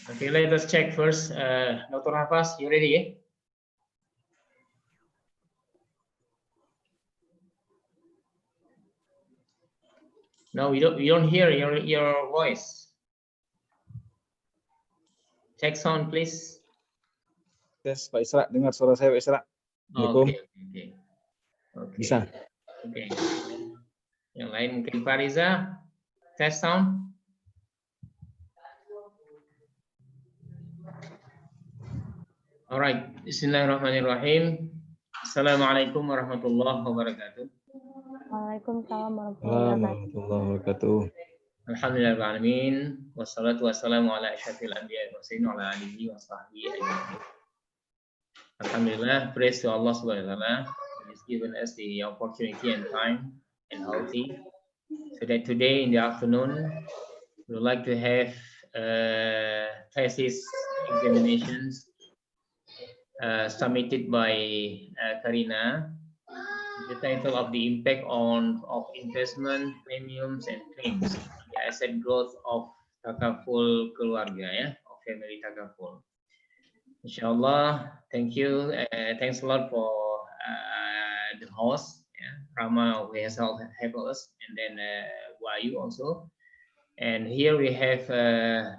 Okay, let us check first. Dr. Hafaz, you ready? Eh? No, we don't hear your voice. Check sound, please. Tes, Pak Isra, dengar suara saya, Pak Isra. Okay. Bisa. Okay. Yang lain mungkin Fariza, test sound. Alright, Bismillahirrahmanirrahim. Assalamualaikum warahmatullahi wabarakatuh. Waalaikumsalam warahmatullahi wabarakatuh. Alhamdulillahirrahmanirrahim. Wassalatu wassalamu ala asyrafil anbiya'i wa mursalin wa ala alihi wa sahbihi ajma'in. Alhamdulillah, praise to Allah subhanahu wa ta'ala who has given us the opportunity and time and healthy. So that today in the afternoon, we would like to have thesis examinations submitted by Karina. The title of the impact of investment premiums and claims, the asset growth of Takaful Keluarga, ya, of family Takaful. Inshallah, thank you. Thanks a lot for the host, Rama, who has helped us, and then Wayu also. And here we have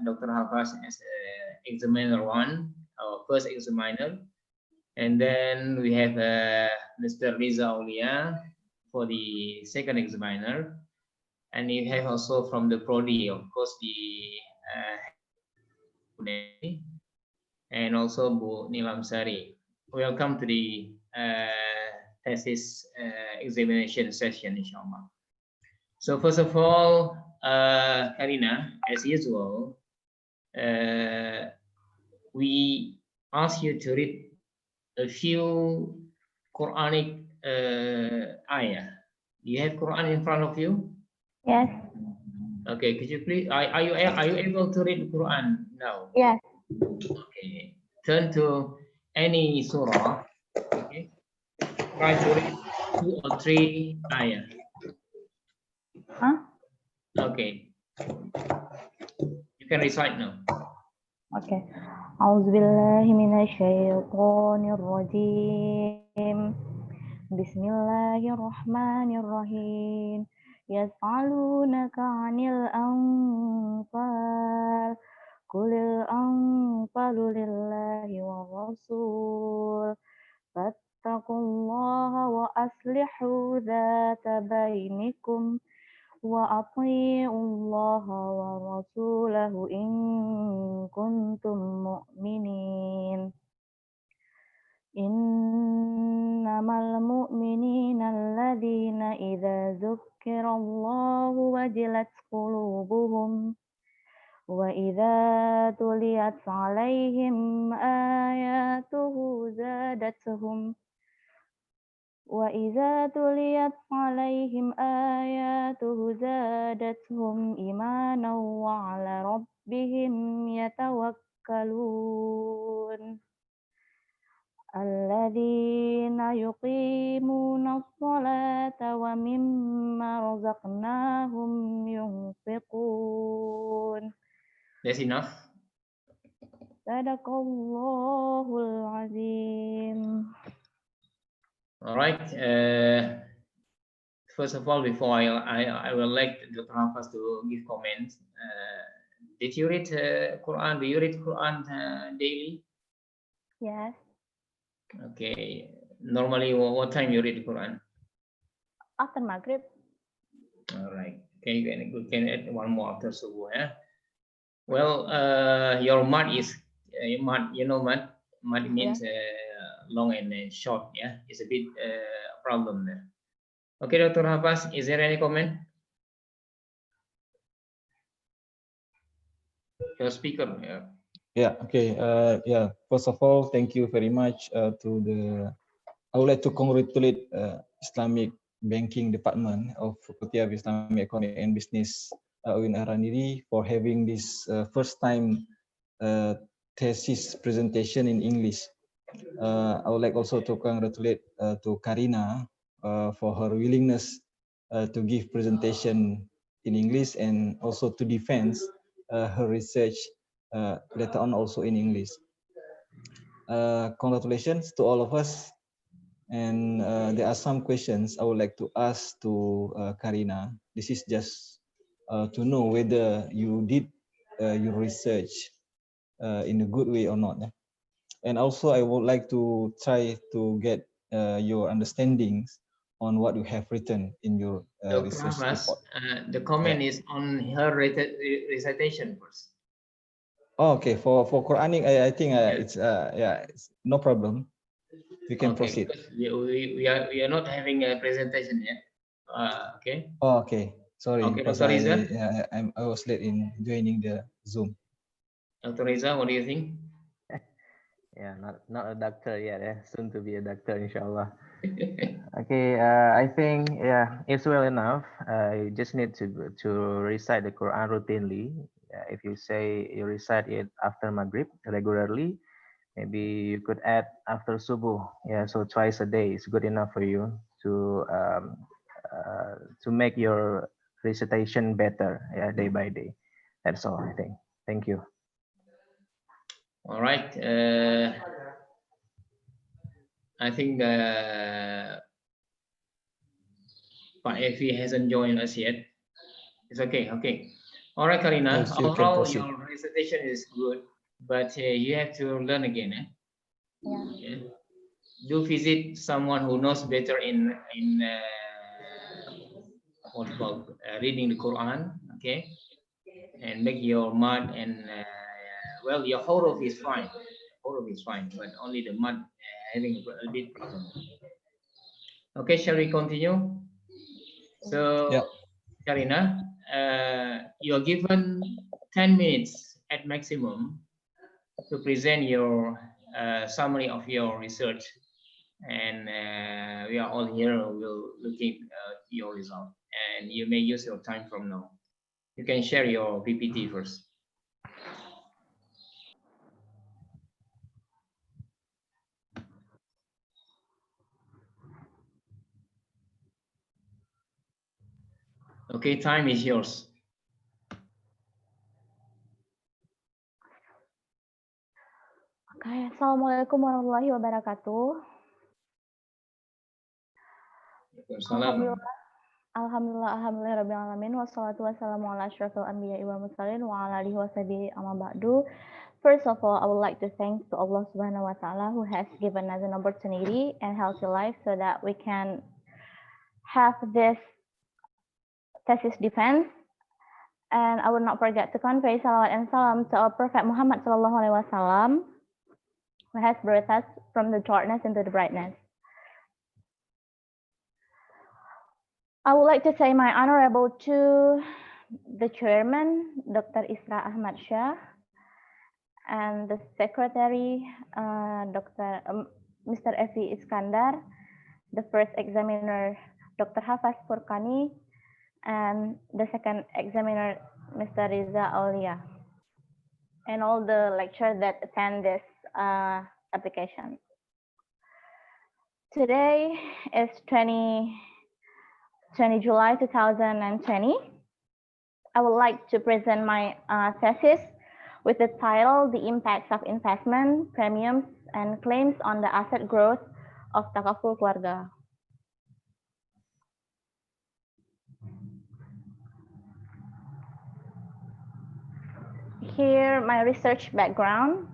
Dr. Hafaz as examiner one, our first examiner. And then we have Mr. Riza Aulia for the second examiner. And you have also from the Prodi, of course, the and also Bu Nilam Sari. Welcome to the thesis examination session, inshallah. So first of all, Karina, as usual, we ask you to read a few Quranic ayah. Do you have Quran in front of you? Yes. Okay, could you please? Are you able to read the Quran now? Yes. Okay, turn to any surah. Okay, try to read 2 or 3 ayah. Huh? Okay, you can recite now. Okay. A'udzubillahi minasyaitonir rajim. Bismillahirrahmanirrahim. Yas'alunaka 'anil anfal. Qulil anfalu lillahi wa rasul. Fattaqullaha wa aslihu dzata bainikum. Wa atii'ullaha wa rasulahu in kuntum mu'minin. Innamal mu'minina alladzina idza dzukirallahu wajilat qulubuhum wa idza tuliyat 'alaihim ayatuhu zadatuhum وَإِذَا تُلِيَتْ عَلَيْهِمْ آيَاتُهُ زَادَتْهُمْ إِيمَانًا وَعَلَى رَبِّهِمْ يَتَوَكَّلُونَ الَّذِينَ يُقِيمُونَ الصَّلَاةَ وَمِمَّا رَزَقْنَاهُمْ يُنْفِقُونَ. That's enough. Sadaqallahul azim. All right. First of all, before I will like Dr. Hafaz to give comments. Did you read Quran? Do you read Quran daily? Yes. Okay. Normally, what time you read Quran? After Maghrib. All right. Okay, you can add one more after subuh. Yeah. Well, your mud is mud. You know mud. Mud means long and short. Yeah, it's a bit problem there. Okay, Dr. Hafaz, is there any comment? Your speaker. Yeah. Okay. Yeah. First of all, thank you very much to the. I would like to congratulate Islamic Banking Department of Faculty of Islamic Economic and Business UIN Araniri for having this first time thesis presentation in English. I would like also to congratulate to Karina for her willingness to give presentation in English and also to defend her research later on also in English. Congratulations to all of us. And there are some questions I would like to ask to Karina. This is just to know whether you did your research in a good way or not. And also I would like to try to get your understandings on what you have written in your Dr. research Hafaz, report. the comment Yeah. is on her recitation first. Oh, okay, for Quranic, I think it's no problem. We can Okay, proceed. because we are not having a presentation yet. Okay. Oh, okay. Sorry, Okay, because Dr. Riza. I was late in joining the Zoom. Dr. Riza, what do you think? Yeah, not a doctor yet. Soon to be a doctor, inshallah. Okay, I think it's well enough. You just need to recite the Quran routinely. If you say you recite it after Maghrib regularly, maybe you could add after Subuh. Yeah, so twice a day is good enough for you to make your recitation better. Yeah, day by day. That's all I think. Thank you. All right. I think Pak Evi hasn't joined us yet. It's okay. Okay. All right, Karina. Yes, you can Overall, proceed. your recitation is good, but you have to learn again. Yeah. Yeah. Do visit someone who knows better in what you call reading the Quran. Okay, and make your mud and well, your huruf is fine. Huruf is fine, but only the mud having a bit problem. Okay, shall we continue? So, Yeah. Karina, you are given 10 minutes at maximum to present your summary of your research, and we are all here will looking at your result, and you may use your time from now. You can share your PPT first. Okay, time is yours. Okay, Assalamualaikum warahmatullahi wabarakatuh. Salam. Alhamdulillah rabbil alamin wassalatu wassalamu ala asyrafil anbiya'i wal mursalin wa ala alihi washabihi amma ba'du. First of all, I would like to thank to Allah Subhanahu wa taala who has given us an opportunity and healthy life so that we can have this thesis defense. And I will not forget to convey salawat and salam to our Prophet Muhammad sallallahu alaihi wasallam who has brought us from the darkness into the brightness. I would like to say my honorable to the chairman, Dr. Isra Ahmad Shah, and the secretary, Mr. Evi Iskandar, the first examiner, Dr. Hafaz Furkani, and the second examiner, Mr. Riza Aulia, and all the lecturers that attend this application. Today is 20 July 2020. I would like to present my thesis with the title, The Impacts of Investment, Premiums, and Claims on the Asset Growth of Takaful Keluarga. Here, my research background.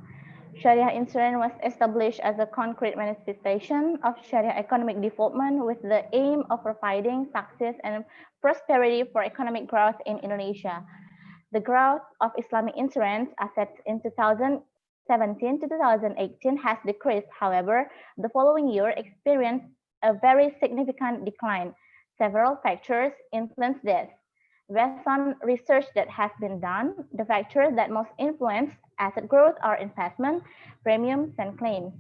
Sharia insurance was established as a concrete manifestation of Sharia economic development with the aim of providing success and prosperity for economic growth in Indonesia. The growth of Islamic insurance assets in 2017 to 2018 has decreased. However, the following year experienced a very significant decline. Several factors influence this. Based on research that has been done, the factors that most influence asset growth are investment, premiums, and claims.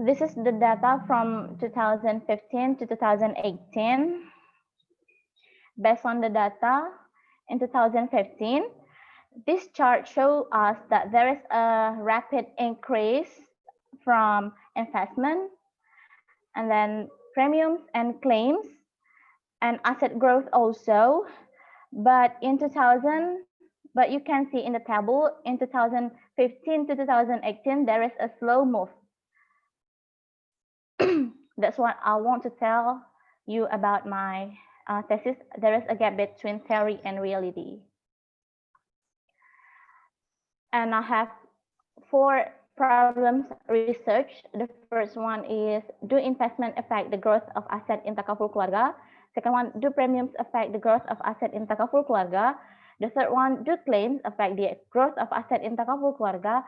This is the data from 2015 to 2018. Based on the data in 2015, this chart shows us that there is a rapid increase from investment and then premiums and claims and asset growth also. But in 2019, But you can see in the table in 2015 to 2018, there is a slow move. That's what I want to tell you about my thesis. There is a gap between theory and reality. And I have 4 problems research. The first one is, do investment affect the growth of asset in Takaful Keluarga? Second one, do premiums affect the growth of asset in Takaful Keluarga? The third one, do claims affect the growth of asset in Takaful Keluarga?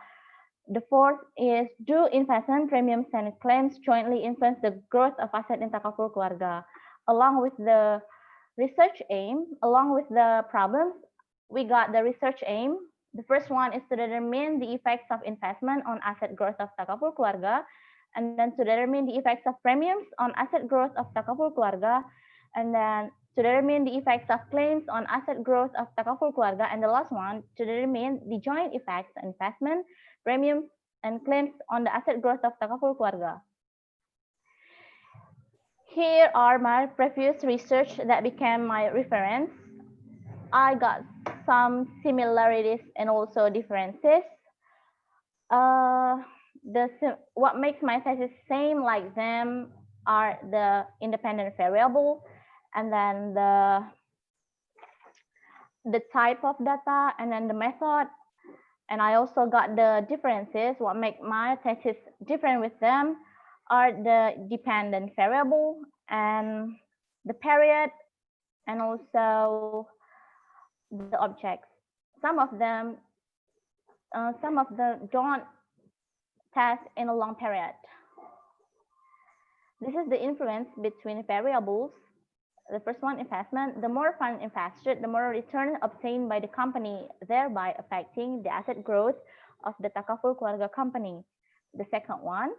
The fourth is, do investment premiums and claims jointly influence the growth of asset in Takaful Keluarga? Along with the research aim, along with the problems, we got the research aim. The first one is to determine the effects of investment on asset growth of Takaful Keluarga, and then to determine the effects of premiums on asset growth of Takaful Keluarga, and then to determine the effects of claims on asset growth of Takaful Keluarga, and the last one to determine the joint effects of investment, premiums, and claims on the asset growth of Takaful Keluarga. Here are my previous research that became my reference. I got some similarities and also differences. What makes my thesis same like them are the independent variable, and then the type of data, and then the method. And I also got the differences. What make my thesis different with them are the dependent variable and the period, and also the objects. Some of them don't test in a long period. This is the influence between variables. The first one, investment. The more funds invested, the more return obtained by the company, thereby affecting the asset growth of the Takaful Keluarga company. The second one,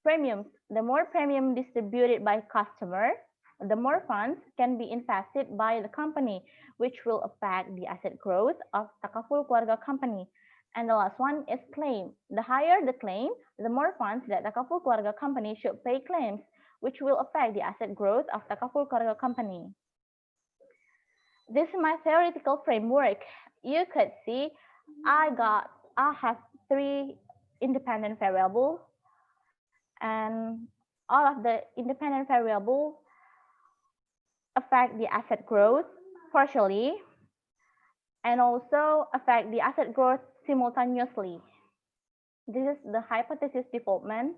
premiums. The more premium distributed by customer, the more funds can be invested by the company, which will affect the asset growth of Takaful Keluarga company. And the last one is claim. The higher the claim, the more funds that Takaful Keluarga company should pay claims, which will affect the asset growth of Takaful Keluarga company. This is my theoretical framework. You could see I have 3 independent variables, and all of the independent variables affect the asset growth partially, and also affect the asset growth simultaneously. This is the hypothesis development.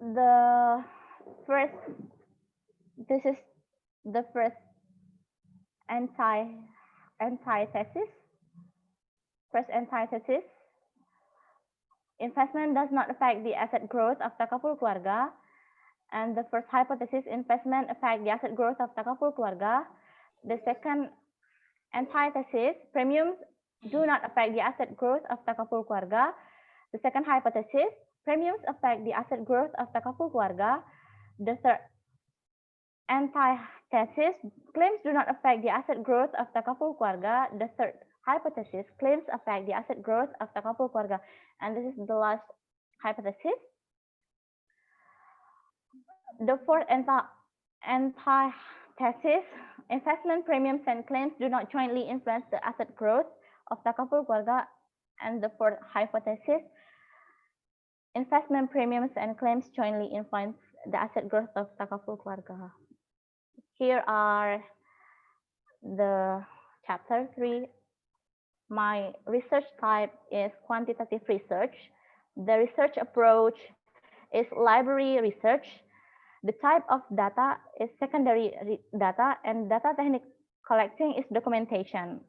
This is the first antithesis. First antithesis. Investment does not affect the asset growth of Takaful Keluarga. And the first hypothesis, investment affect the asset growth of Takaful Keluarga. The second antithesis, premiums do not affect the asset growth of Takaful Keluarga. The second hypothesis, premiums affect the asset growth of Takaful Keluarga. The third antithesis, claims do not affect the asset growth of Takaful Keluarga. The third hypothesis, claims affect the asset growth of Takaful Keluarga. And this is the last hypothesis. The fourth antithesis, investment premiums and claims do not jointly influence the asset growth of Takaful Keluarga. And the fourth hypothesis, investment premiums and claims jointly influence the asset growth of Takaful Keluarga. Here are the chapter 3. My research type is quantitative research. The research approach is library research. The type of data is secondary data, and data technique collecting is documentation.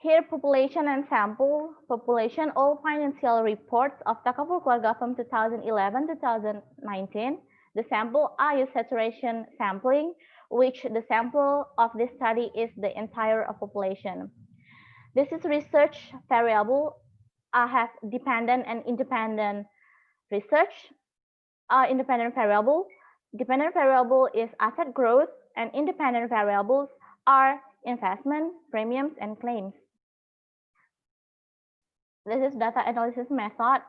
Here, population and sample. Population, all financial reports of Takaful Keluarga from 2011 to 2019. The sample, I use saturation sampling, which the sample of this study is the entire population. This is research variable. I have dependent and independent research. Independent variable. Dependent variable is asset growth, and independent variables are investment, premiums, and claims. This is data analysis method.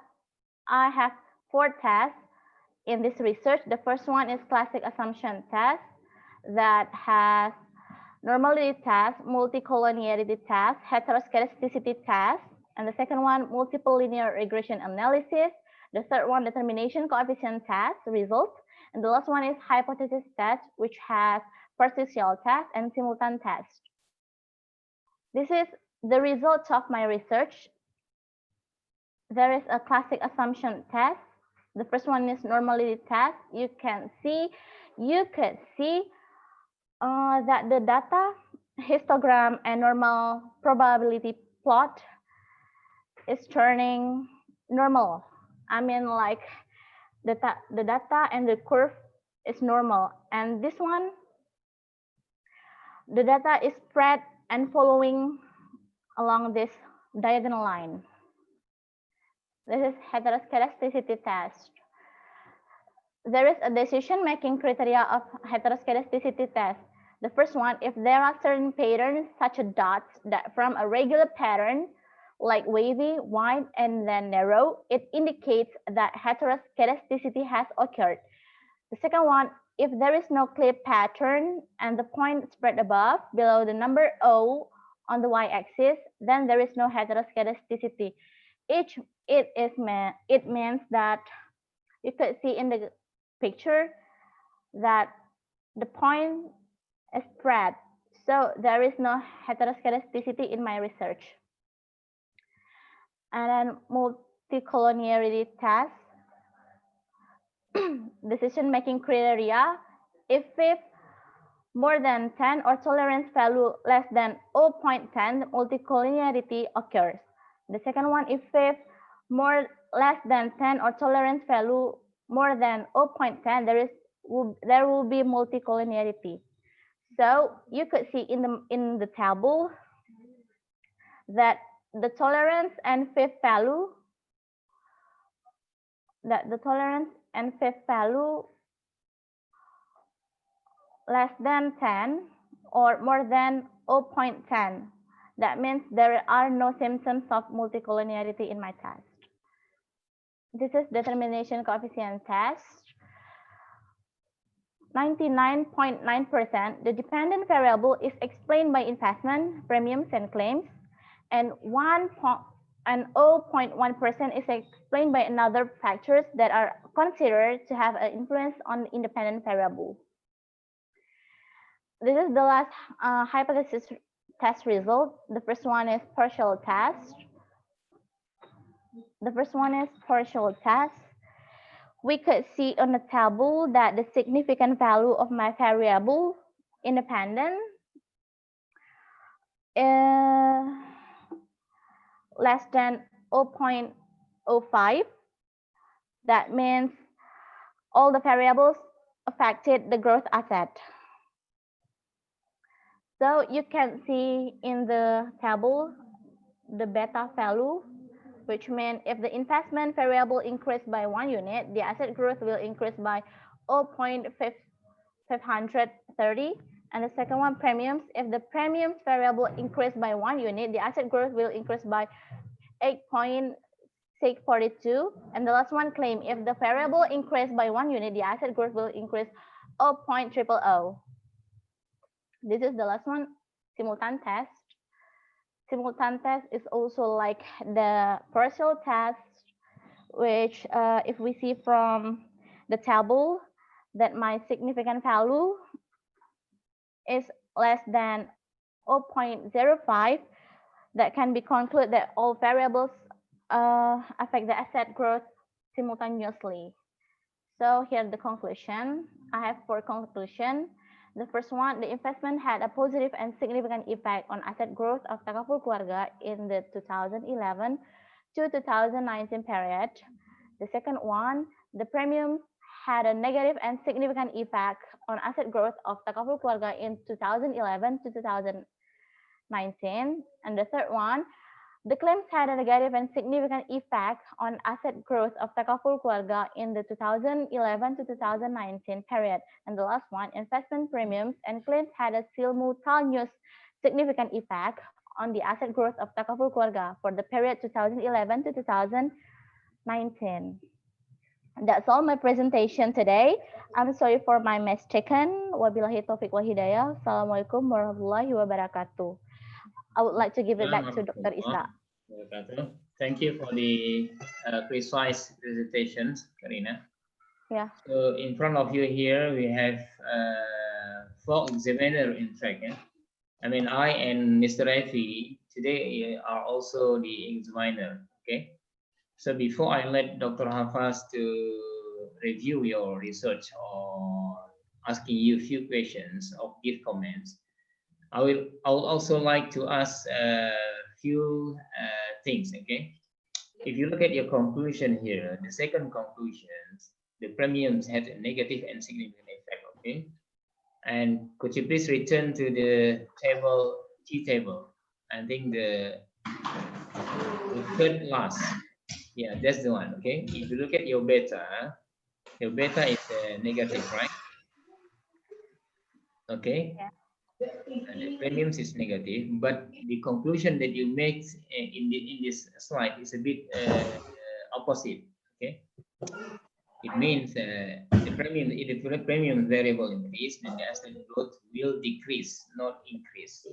I have 4 tests in this research. The first one is classic assumption test. that has normality test, multicollinearity test, heteroscedasticity test, and the second one, multiple linear regression analysis. The third one, determination coefficient test results. And the last one is hypothesis test, which has partial test and simultan test. This is the results of my research. There is a classic assumption test. The first one is normality test. You could see that the data histogram and normal probability plot is turning normal. I mean, like the data and the curve is normal, and this one, the data is spread and following along this diagonal line. This is heteroscedasticity test. There is a decision-making criteria of heteroscedasticity test. The first one, if there are certain patterns such as dots that from a regular pattern, like wavy, wide, and then narrow, it indicates that heteroscedasticity has occurred. The second one, if there is no clear pattern and the point spread above, below the number O on the y-axis, then there is no heteroscedasticity. It means that you could see in the picture that the point is spread. So there is no heteroscedasticity in my research. And then multicollinearity test, decision-making criteria, if more than 10 or tolerance value less than 0.10, multicollinearity occurs. The second one, if less than 10 or tolerance value more than 0.10, there will be multicollinearity. So you could see in the table that the tolerance and fifth value less than 10 or more than 0.10. That means there are no symptoms of multicollinearity in my test. This is determination coefficient test. 99.9%, the dependent variable is explained by investment, premiums, and claims, and 0.1% is explained by another factors that are considered to have an influence on the independent variable. This is the last hypothesis test result. The first one is partial test. We could see on the table that the significant value of my variable independent less than 0.05. That means all the variables affected the growth asset. So you can see in the table the beta value, which means if the investment variable increased by 1 unit, the asset growth will increase by 0.530. And the second one, premiums. If the premiums variable increased by 1 unit, the asset growth will increase by 8.642. And the last one, claim. If the variable increased by 1 unit, the asset growth will increase 0.000. This is the last one, simultan test. Simultan test is also like the partial test, which if we see from the table that my significant value is less than 0.05, that can be concluded that all variables affect the asset growth simultaneously. So here's the conclusion. I have 4 conclusions. The first one, the investment had a positive and significant effect on asset growth of Takaful Keluarga in the 2011 to 2019 period. The second one, the premium had a negative and significant effect on asset growth of Takaful Keluarga in 2011 to 2019. And the third one, the claims had a negative and significant effect on asset growth of Takaful Keluarga in the 2011 to 2019 period. And the last one, investment premiums and claims had a simultaneous significant effect on the asset growth of Takaful Keluarga for the period 2011 to 2019. That's all my presentation today. I'm sorry for my mistaken. Wabillahi taufiq wa hidayah. Assalamualaikum warahmatullahi wabarakatuh. I would like to give it back to Dr. Isa. Thank you for the precise presentations, Karina. Yeah. So in front of you here, we have 4 examiner in track. Yeah? I mean, I and Mr. Effie today are also the examiner. Okay. So before I let Dr. Hafaz to review your research or asking you a few questions or give comments, I would also like to ask a few things. Okay. If you look at your conclusion here, the second conclusion, the premiums had a negative and significant effect. Okay. And could you please return to the table, T table? I think the third last. Yeah, that's the one. Okay. If you look at your beta is negative, right? Okay. Yeah. And the premiums is negative, but the conclusion that you make in this slide is a bit opposite. Okay. It means the premium variable increase, then the asset growth will decrease, not increase.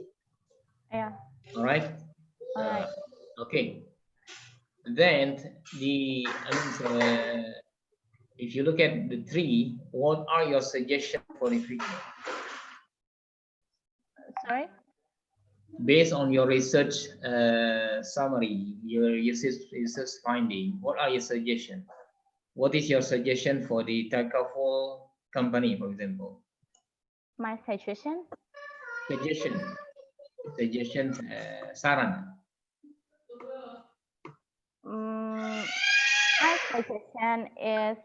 Yeah. All right. All right. Okay. Then if you look at the 3, what are your suggestions for the future? Sorry. Based on your research summary, your research finding, what are your suggestions? What is your suggestion for the Takaful company, for example? My suggestion. Suggestions, saran. My suggestion is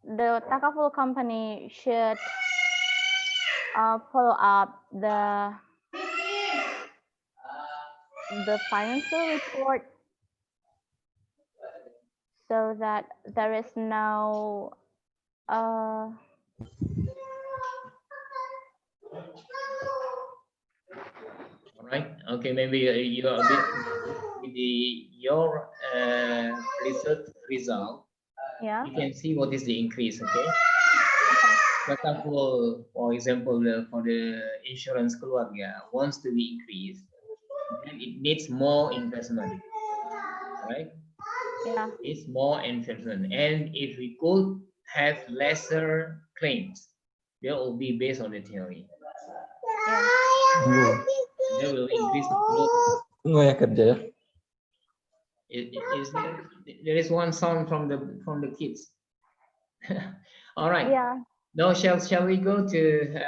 the Takaful company should follow up the financial report so that there is no All right. Okay. Maybe you are a bit with your research result. Yeah. You can see what is the increase. Okay. Takaful, for example, for the insurance Keluarga wants to be increased, then it needs more investment. Right. Yeah. It's more investment, and if we could have lesser claims, they will be based on the theory. Yeah. They will increase the growth. Nggak ya kerja ya? There is one sound from the kids. All right. Yeah. Now shall we go to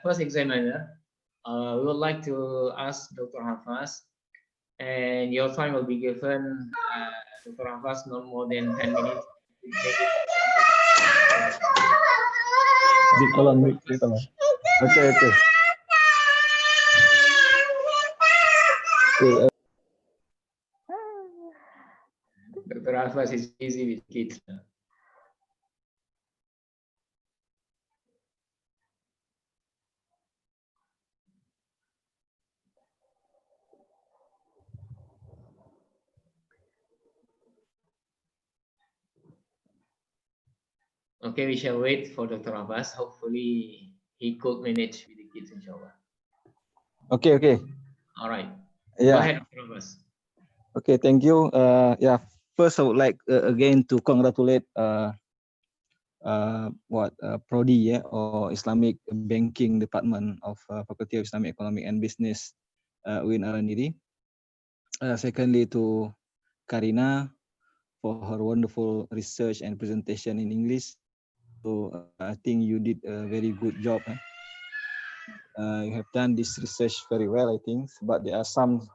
first examiner? We would like to ask Dr. Hafaz, and your time will be given, Dr. Hafaz, not more than 10 minutes. Di kolom, di kolom. Oke. Dr. Hafaz is busy with kids. Okay, we shall wait for Dr. Abbas. Hopefully, he could manage with the kids, inshallah. Okay. All right. Yeah. Go ahead, Dr. Abbas. Okay, thank you. First I would like again to congratulate Prodi, or Islamic Banking Department of Faculty of Islamic Economic and Business, UIN Arandiri. Secondly, to Karina for her wonderful research and presentation in English. So I think you did a very good job. You have done this research very well, I think, but there are some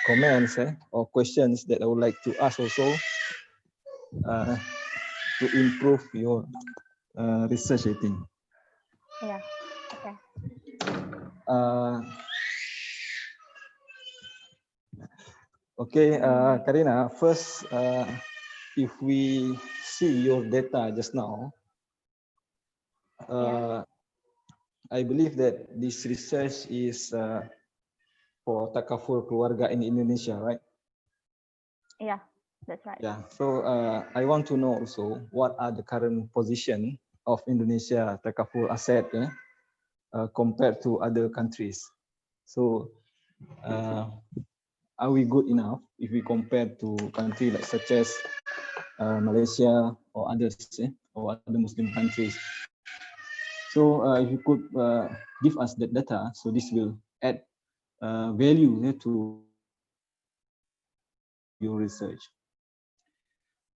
comments or questions that I would like to ask also to improve your research, I think. Yeah. Okay. Okay, Karina, first, if we see your data just now, I believe that this research is for Takaful Keluarga in Indonesia, right? Yeah, that's right. Yeah. So I want to know also what are the current position of Indonesia Takaful asset compared to other countries. So are we good enough if we compare to countries like such as Malaysia or others or other Muslim countries? So if you could give us that data, so this will add value to your research.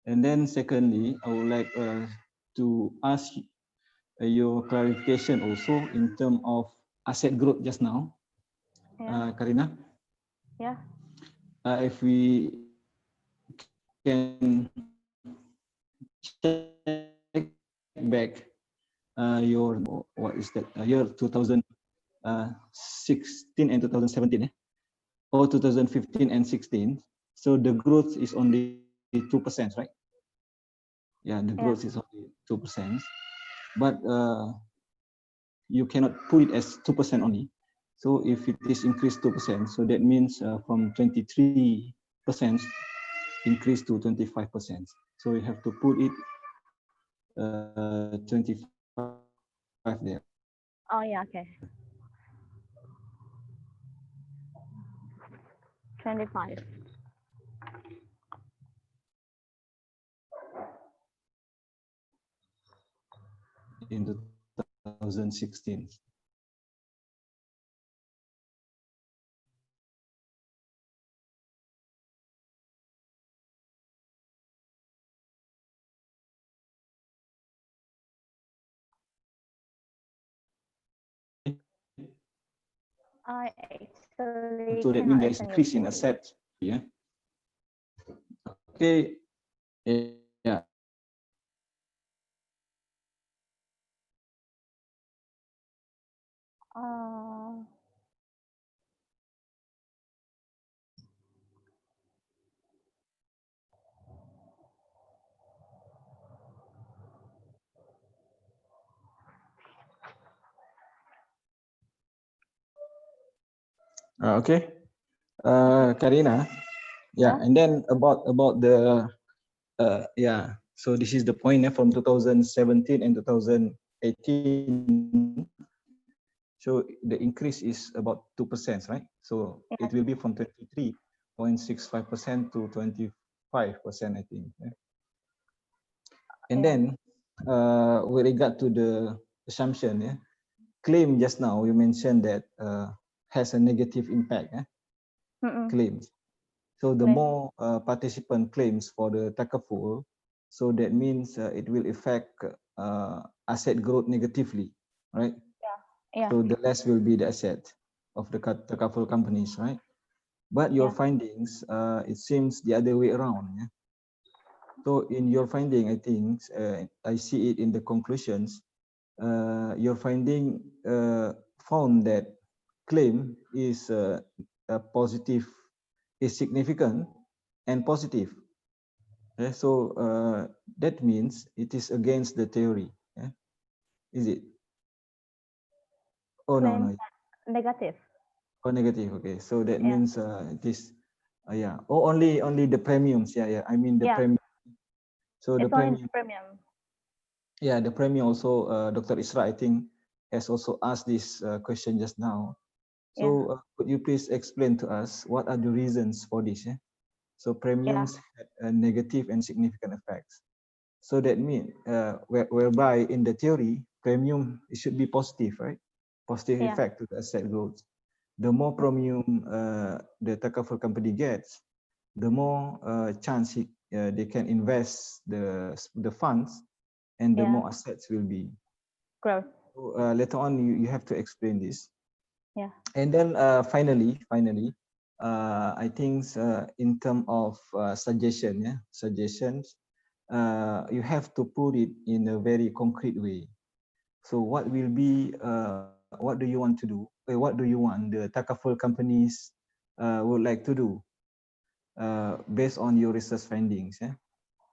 And then secondly, I would like to ask your clarification also in terms of asset growth just now, Yeah. Karina. Yeah. If we can check back your what is that year 2016 and 2017 or 2015 and 16, so the growth is only 2%, right? Yeah, the growth is only 2%, but you cannot put it as 2% only. So if it is increased 2%, so that means from 23% increase to 25%. So you have to put it 25 there. Oh yeah. Okay. 25. In 2016. I actually So that means cannot there is listen you increase in clearly. asset. Yeah. Okay. Yeah. Uh, Okay. okay. Karina. Yeah. Yeah. And then about the yeah. So this is the point from 2017 and 2018. So the increase is about 2%, right? So it Yes. will be from 23.65% to 25%, I think. Yeah. And Yeah. then with regard to the assumption, yeah, claim just now you mentioned that has a negative impact. Mm-mm. Claims. So the Claim. more participant claims for the Takaful, so that means it will affect asset growth negatively, right? Yeah. So the less will be the asset of the Takaful companies, right? But your Yeah. findings, it seems the other way around. Yeah? So in your finding, I think I see it in the conclusions. Your finding found that claim is positive, is significant and positive. Yeah? So that means it is against the theory. Yeah? Is it? Oh no, Claim no. negative. Oh, negative. Okay, so that Yeah. means this. Yeah. Oh, only the premiums. Yeah, yeah. I mean the Yeah. premium. So the It's only premium. the premium. Yeah, the premium also. Dr. Isra, I think, has also asked this question just now. Yeah. So could you please explain to us what are the reasons for this? Yeah? So Yeah. premiums had a negative and significant effects. So that means whereby in the theory premium it should be positive, right? Positive Yeah. effect to the asset growth. The more premium the Takaful company gets, the more chance they can invest the funds, and the Yeah. more assets will be. Growth. So, later on, you have to explain this. Yeah. And then finally, I think in terms of suggestion, yeah, suggestions, you have to put it in a very concrete way. So what will be, what do you want to do? What do you want the Takaful companies would like to do based on your research findings? Yeah?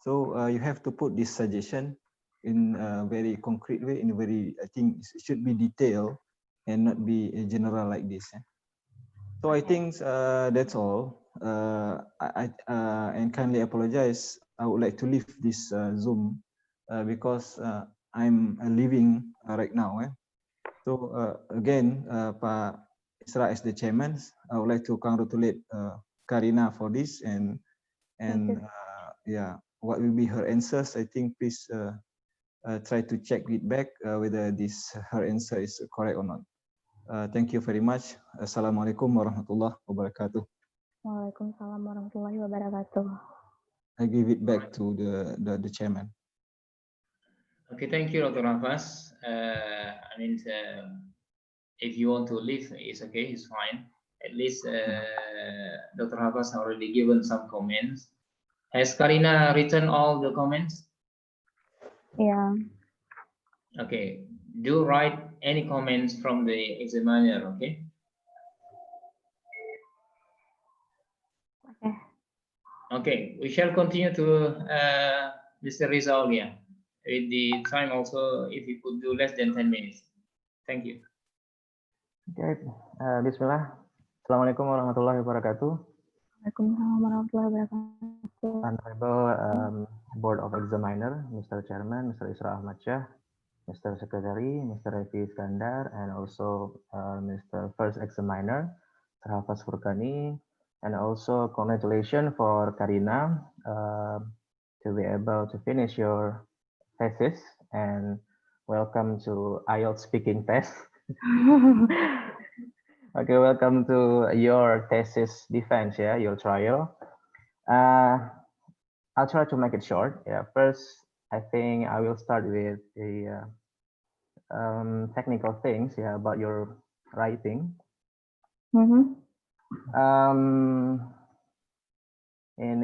So you have to put this suggestion in a very concrete way, in a very, I think it should be detailed and not be general like this. Yeah? So I think that's all. And kindly apologize. I would like to leave this Zoom because I'm leaving right now. So again, Pak Isra as the chairman, I would like to congratulate Karina for this and yeah, what will be her answers? I think please try to check it back whether this her answer is correct or not. Thank you very much. Assalamualaikum warahmatullahi wabarakatuh. Waalaikumsalam warahmatullahi wabarakatuh. I give it back to the chairman. Okay, thank you, Dr. Hafaz. I mean, if you want to leave, it's okay, it's fine. At least Dr. Hafaz already given some comments. Has Karina written all the comments? Yeah. Okay, do write any comments from the examiner, okay? Okay. Okay, we shall continue to Mr. Rizal, yeah. With the time also, if you could do less than 10 minutes. Thank you. Okay, Bismillah. Assalamualaikum warahmatullahi wabarakatuh. Waalaikumsalam warahmatullahi wabarakatuh. Honorable Board of Examiner, Mr. Chairman, Mr. Isra Ahmad Shah, Mr. Secretary, Mr. Refi Iskandar, and also Mr. First Examiner, Mr. Hafaz Furkani, and also congratulations for Karina to be able to finish your thesis, and welcome to IELTS speaking test. Okay, welcome to your thesis defense, yeah, your trial. I'll try to make it short. Yeah, first, I think I will start with the technical things, yeah, about your writing. In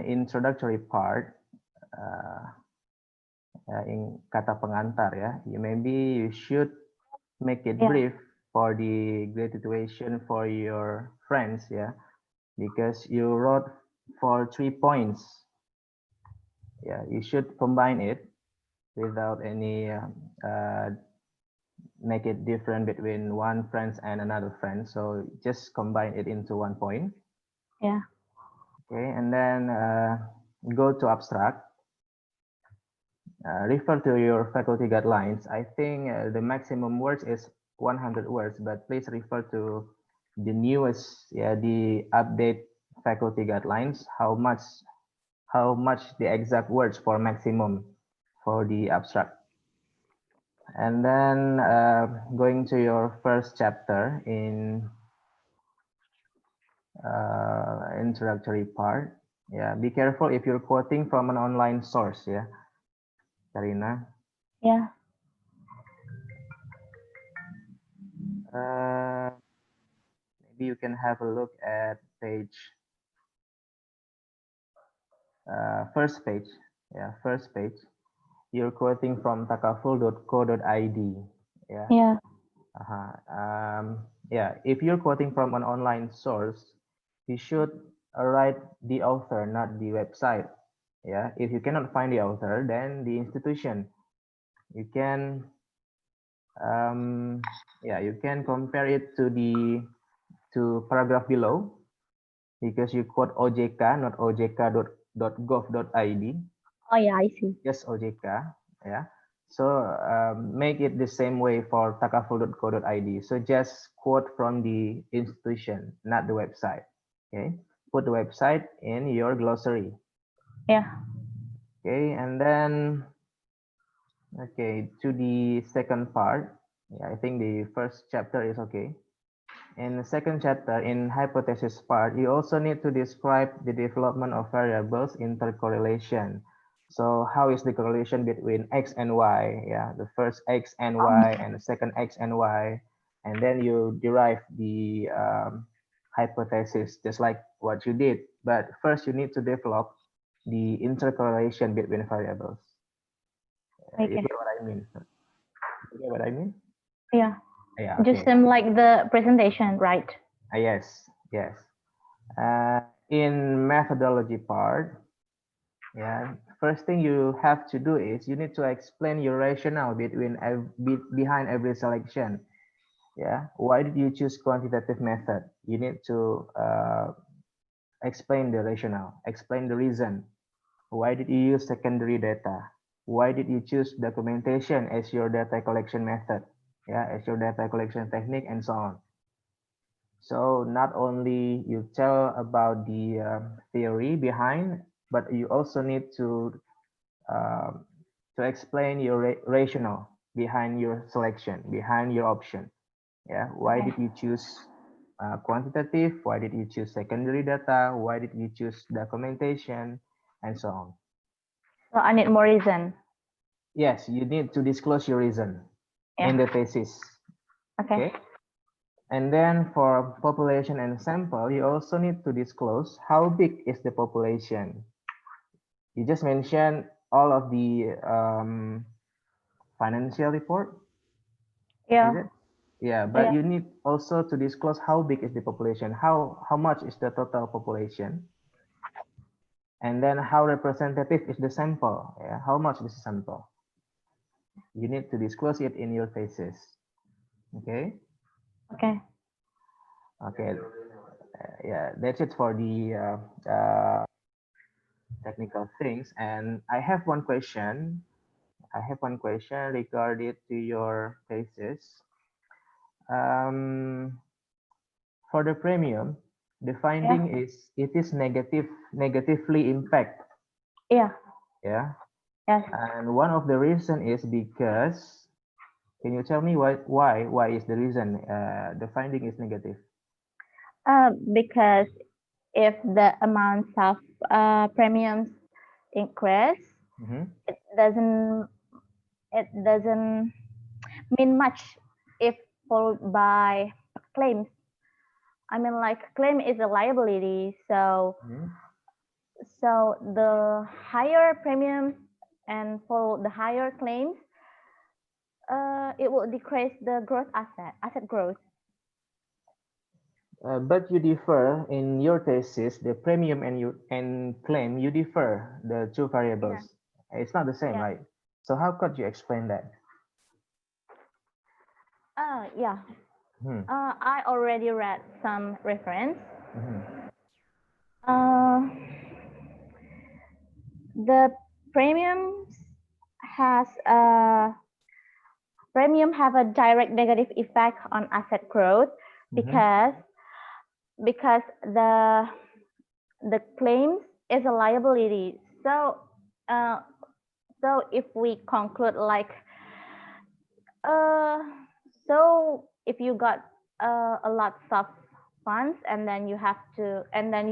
introductory part, in kata pengantar, yeah, maybe you should make it brief for the graduation for your friends, yeah, because you wrote for 3 points. Yeah, you should combine it without any make it different between one friend and another friend. So just combine it into 1 point. Yeah. Okay, and then go to abstract. Refer to your faculty guidelines. I think the maximum words is 100 words, but please refer to the newest, yeah, the update faculty guidelines. How much the exact words for maximum for the abstract. And then going to your first chapter in introductory part. Yeah, be careful if you're quoting from an online source. Yeah, Karina. Yeah. Maybe you can have a look at page. First page. Yeah, first page. You're quoting from takaful.co.id. Yeah. Yeah. Yeah, if you're quoting from an online source, you should write the author, not the website. Yeah, if you cannot find the author, then the institution. You can, yeah, you can compare it to paragraph below, because you quote OJK, not ojk.gov.id. Oh yeah, I see. Just OJK, yeah. So make it the same way for takaful.co.id. So just quote from the institution, not the website. Okay, put the website in your glossary. Yeah. Okay, and then okay, to the second part. Yeah, I think the first chapter is okay. In the second chapter, in hypothesis part, you also need to describe the development of variables intercorrelation. So how is the correlation between X and Y? Yeah, the first X and Y and the second X and Y. And then you derive the hypothesis, just like what you did. But first you need to develop the intercorrelation between variables. Okay. You get what I mean? You get what I mean? Yeah. Yeah, Just okay. like the presentation, right? Yes, yes. In methodology part, yeah, first thing you have to do is you need to explain your rationale behind every selection. Yeah, why did you choose quantitative method? You need to explain the rationale, explain the reason. Why did you use secondary data? Why did you choose documentation as your data collection method? Yeah, as your data collection technique and so on. So not only you tell about the theory behind, but you also need um, to explain your rationale behind your selection, behind your option. Yeah, why Okay. did you choose quantitative? Why did you choose secondary data? Why did you choose documentation, and so on? So I need more reason. Yes, you need to disclose your reason in Yeah. the thesis. Okay. Okay. And then for population and sample, you also need to disclose how big is the population. You just mentioned all of the financial report, is Yeah. it? Yeah, but Yeah. you need also to disclose how big is the population, how much is the total population, and then how representative is the sample. Yeah, how much is the sample? You need to disclose it in your thesis. Okay. Okay. Okay. Yeah, that's it for the technical things. And I have one question. I have one question regarding to your thesis. Um, for the premium, the Yeah. finding is it is negatively impact. Yeah. Yeah, Yes. and one of the reason is because, can you tell me why is the reason the finding is negative? Because if the amounts of premiums increase, Mm-hmm. it doesn't mean much if followed by claims. I mean, like claim is a liability, so Mm-hmm. the higher premiums and for the higher claims, it will decrease the asset growth. But you differ in your thesis, the premium and claim, you differ the two Yeah. variables. It's not the same, Yeah. right? So how could you explain that? Yeah. Hmm. I already read some reference. Mhm. Uh, the premiums has a premium have a direct negative effect on asset growth Mhm. because the claims is a liability. So uh, if we conclude like uh, so if you got a lot of funds and then you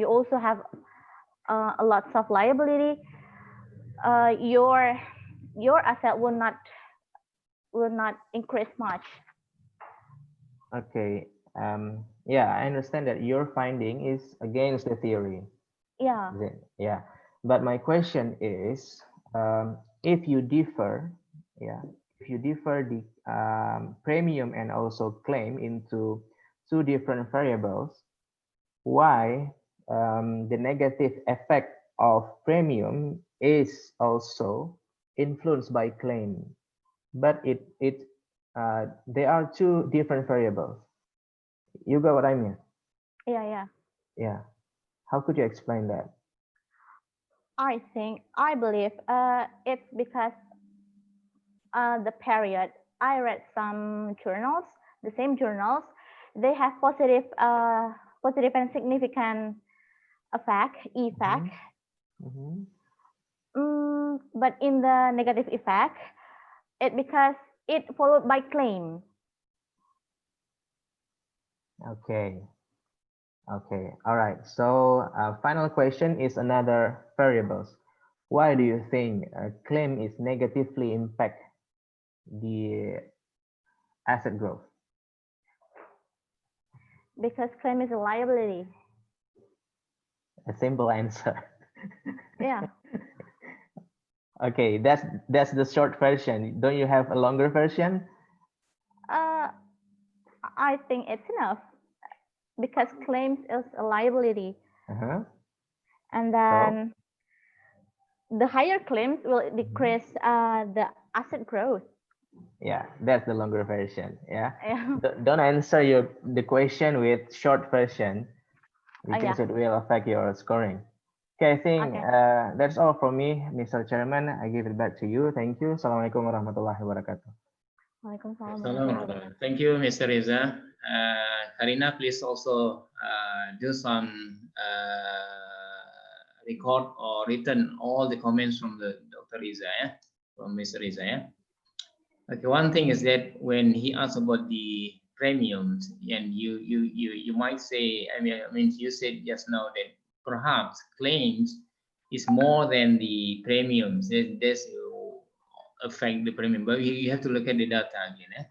also have a lot of liability, your asset will not increase much. Okay. Yeah, I understand that your finding is against the theory. Yeah. Is it? Yeah. But my question is, if you differ, yeah, if you differ the premium and also claim into two different variables, why the negative effect of premium is also influenced by claim, but they are two different variables. You got what I mean? Yeah. Yeah. Yeah. How could you explain that? I believe it's because the period I read some journals, the same journals, they have positive and significant effect. Mhm. Mhm. But in the negative effect, it because it followed by claim. Okay. Okay. All right. So final question is another variables. Why do you think claim is negatively impact the asset growth? Because claim is a liability. A simple answer. Yeah. Okay, that's the short version. Don't you have a longer version? Uh, I think it's enough because claims is a liability, Uh-huh. and So, then the higher claims will mhm. decrease the asset growth. Yeah, that's the longer version. Yeah. Yeah. Don't answer the question with short version because Yeah. it will affect your scoring. Okay, I think Okay. that's all from me, Mr. Chairman. I give it back to you. Thank you. Assalamualaikum warahmatullahi wabarakatuh. Waalaikumsalam warahmatullahi Assalamualaikum. wabarakatuh. Thank you, Mr. Reza. Karina, please also do some record or written all the comments from the Dr. Reza, yeah? From Mr. Reza. Yeah? Okay, one thing is that when he asked about the premiums, and you might say, I mean, you said just now that perhaps claims is more than the premiums. There's affect the premium, but you have to look at the data again. Eh?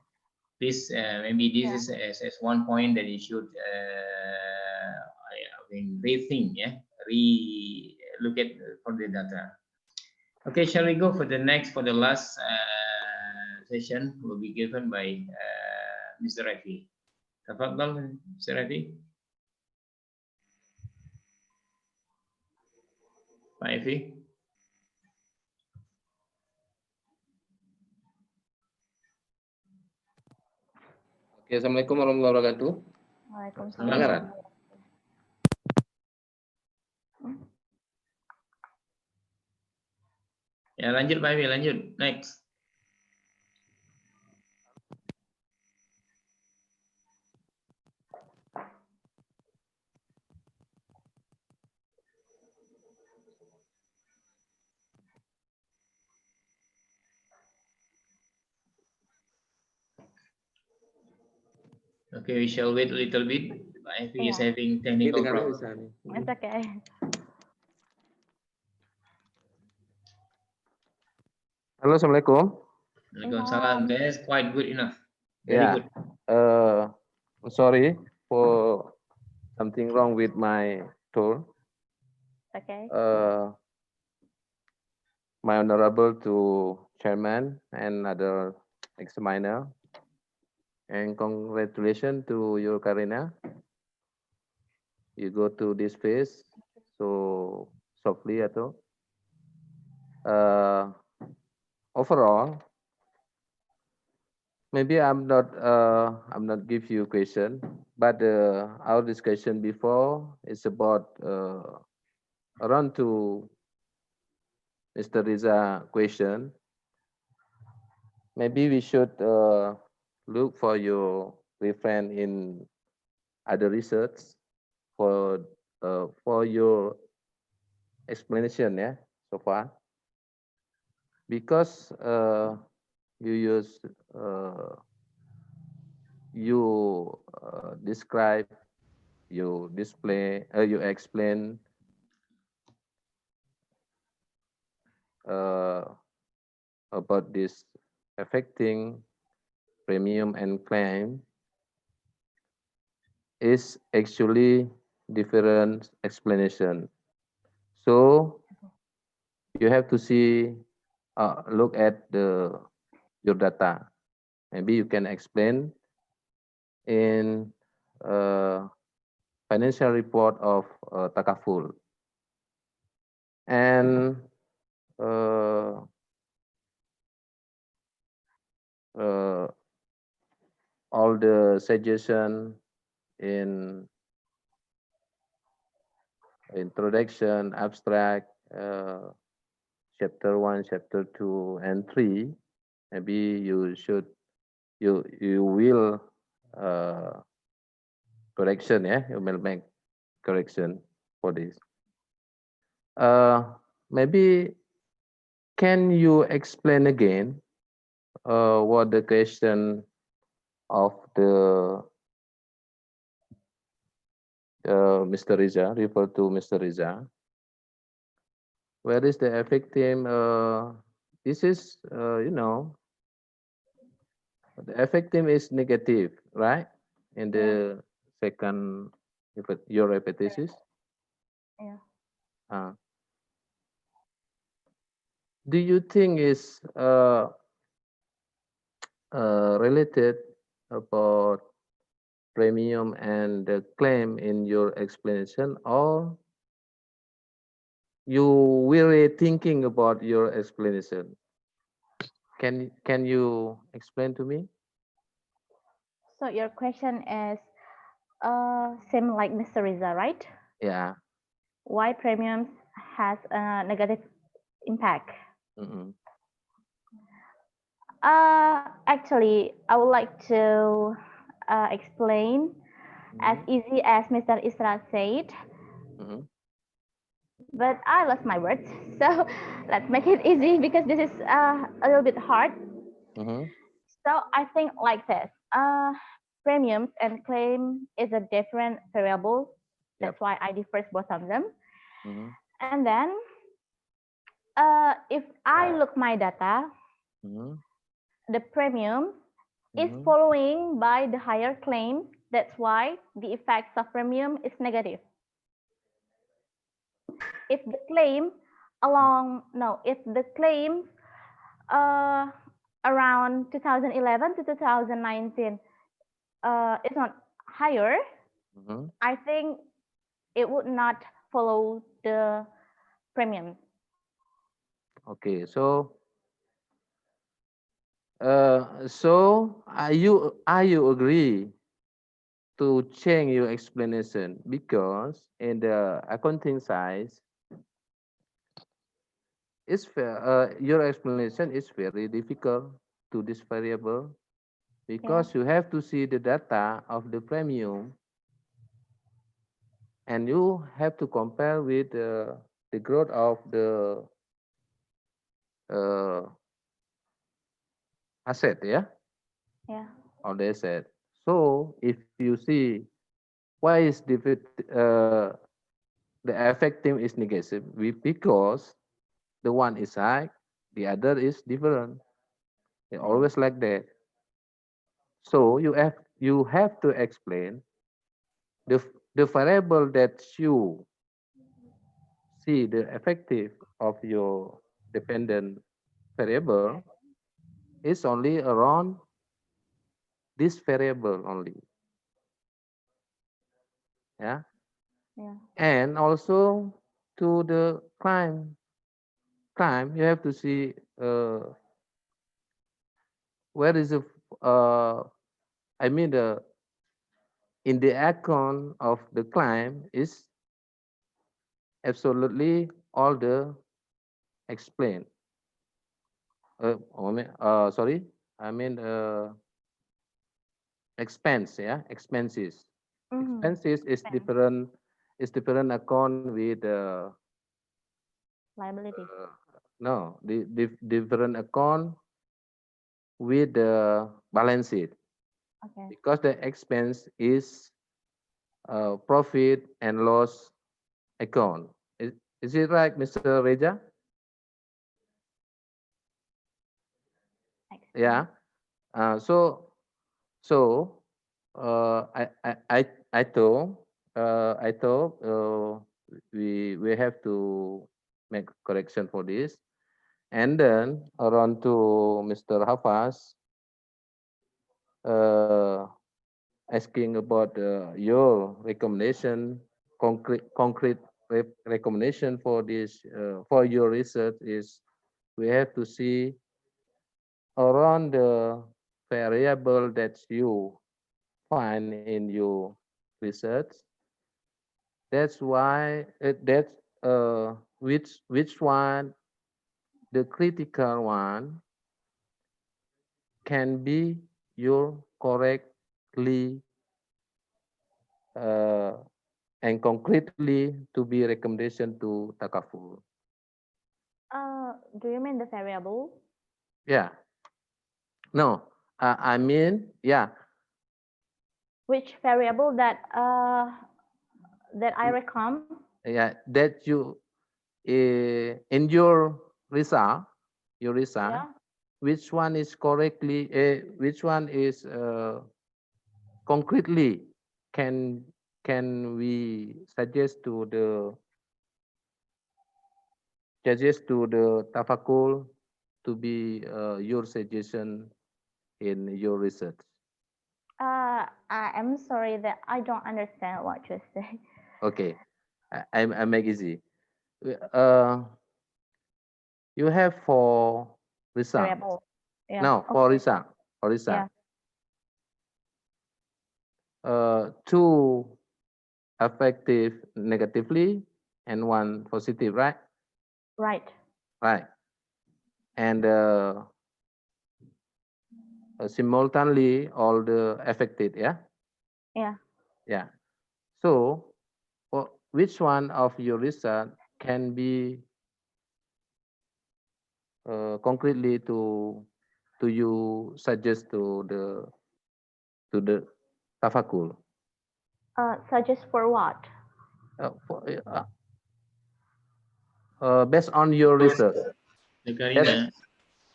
Please, maybe this is as one point that you should, I mean, rethink, yeah, look at for the data. Okay, shall we go for the next, for the last session will be given by Mr. Rafi. Tafadhal, Mr. Rafi. Pak Efi. Oke, Assalamualaikum warahmatullahi wabarakatuh. Waalaikumsalam. Kedengaran? Ya, lanjut Pak Efi, lanjut. Next. Okay, we shall wait a little bit. Pak Efi is having Ini technical dengarnya problem. bisa nih. It's okay. Halo, Assalamualaikum. Waalaikumsalam. That's quite good enough. Very Yeah. good. Sorry for something wrong with my tool. Okay. My honorable to chairman and other examiner, and congratulations to you, Karina. You go to this phase so softly atau overall. Maybe I'm not give you question, but our discussion before is about around to Mr. Riza question. Maybe we should look for your reference in other research for your explanation, yeah, so far, because you use describe, you display, you explain about this affecting premium and claim is actually different explanation. So you have to see, look at your data. Maybe you can explain in financial report of Takaful. And all the suggestion in introduction, abstract, chapter 1, chapter 2, and 3, maybe you will correction, yeah, you will make correction for this. Maybe can you explain again what the question of the Mr. Riza, refer to Mr. Riza. Where is the effective? This is, the effective is negative, right? In the second, your repetitions. Yeah. Do you think is related about premium and the claim in your explanation, or you really thinking about your explanation? Can you explain to me? So your question is same like Mr. Riza, right? Yeah. Why premiums has a negative impact? Mm-mm. Actually, I would like to explain as Mm-hmm. easy as Mr. Isra said, Mm-hmm. but I lost my words. So let's make it easy because this is a little bit hard. Mm-hmm. So I think like this. Premiums and claim is a different variable. Yep. That's why I differ both of them. Mm-hmm. And then if I look my data, Mm-hmm. the premium is Mm-hmm. following by the higher claim. That's why the effects of premium is negative. If the claim if the claim uh, around 2011 to 2019 is not higher, Mm-hmm. I think it would not follow the premium. Okay. So are you agree to change your explanation because in the accounting side, your explanation is very difficult to this variable Yeah, because you have to see the data of the premium and you have to compare with the growth of the uh, asset, yeah, yeah, of the asset. So if you see why is the effective is negative, because the one is high, the other is different. They yeah, always like that. So you have to explain the variable that you see the effective of your dependent variable is only around this variable only, yeah, yeah. and also to the crime you have to see where is the uh, I mean the in the account of the client is absolutely all the explain. Sorry, I mean expense, yeah, expenses. Mm-hmm. Expenses Expense, is different account with liability. uh, no the different account with the balance sheet Okay. because the expense is profit and loss account. Is it right, Mr. Reja? Expense. Yeah. So I thought we have to make correction for this, and then around to Mr. Hafaz uh, asking about your recommendation, concrete recommendation for this for your research is we have to see around the variable that you find in your research. That's why that's which one the critical one can be your correctly uh, and concretely to be recommendation to Takaful. Do you mean the variable? Yeah, no, I mean, yeah, Which variable that I recommend? yeah, that you in your result, Yeah. which one is correctly, which one is concretely can can we suggest to the Tafakul to be your suggestion in your research? I am sorry that I don't understand what you say. Okay, I make easy. Uh, you have four result. Variable. Yeah. No, for Okay. Risa. For Yeah. Risa. Two affected negatively and one positive, right? Right. Right. And simultaneously all the affected, yeah? Yeah. Yeah. So, which one of your result can be concretely to you suggest to the Tafakul? Suggest for what? For, based on your research. Karina.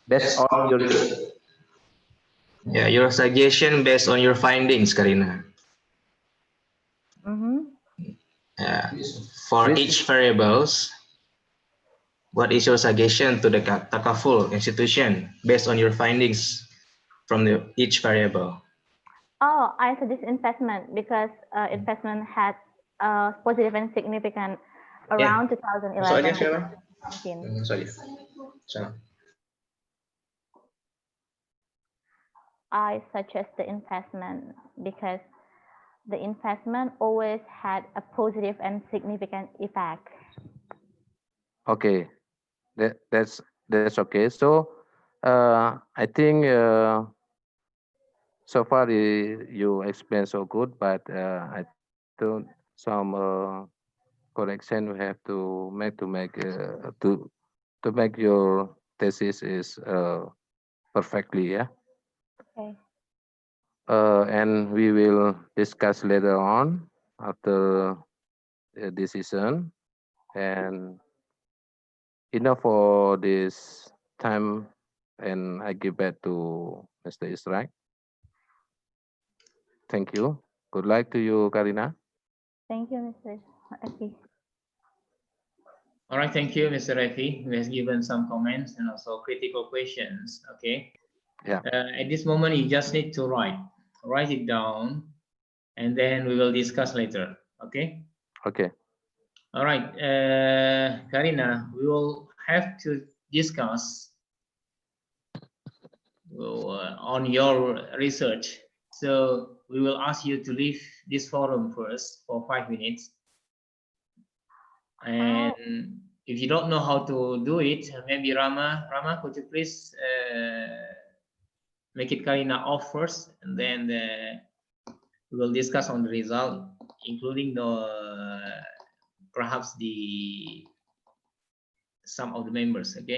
Based on your research. Yeah, your suggestion based on your findings, Karina. Mm-hmm. Yeah. For Which- each variables, what is your suggestion to the Takaful institution based on your findings from each variable? Oh, I suggest investment because investment had positive and significant around 2011 to 2019. Sorry. So, I suggest the investment because the investment always had a positive and significant effect. Okay, that's okay. So, I think so far you explained so good, but I don't some correction we have to make your thesis is perfectly, yeah. Okay. And we will discuss later on after the decision. And enough for this time, and I give back to Mr. Israq. Thank you. Good luck to you, Karina. Thank you, Mr. Aki. All right, thank you, Mr. Refi, who has given some comments and also critical questions. Okay. Yeah. At this moment, you just need to write it down, and then we will discuss later. Okay. Okay. All right, Karina, we will have to discuss on your research. So we will ask you to leave this forum first for 5 minutes. And if you don't know how to do it, maybe Rama, could you please make it Karina off first, and then we will discuss on the result, including the perhaps some of the members. Okay.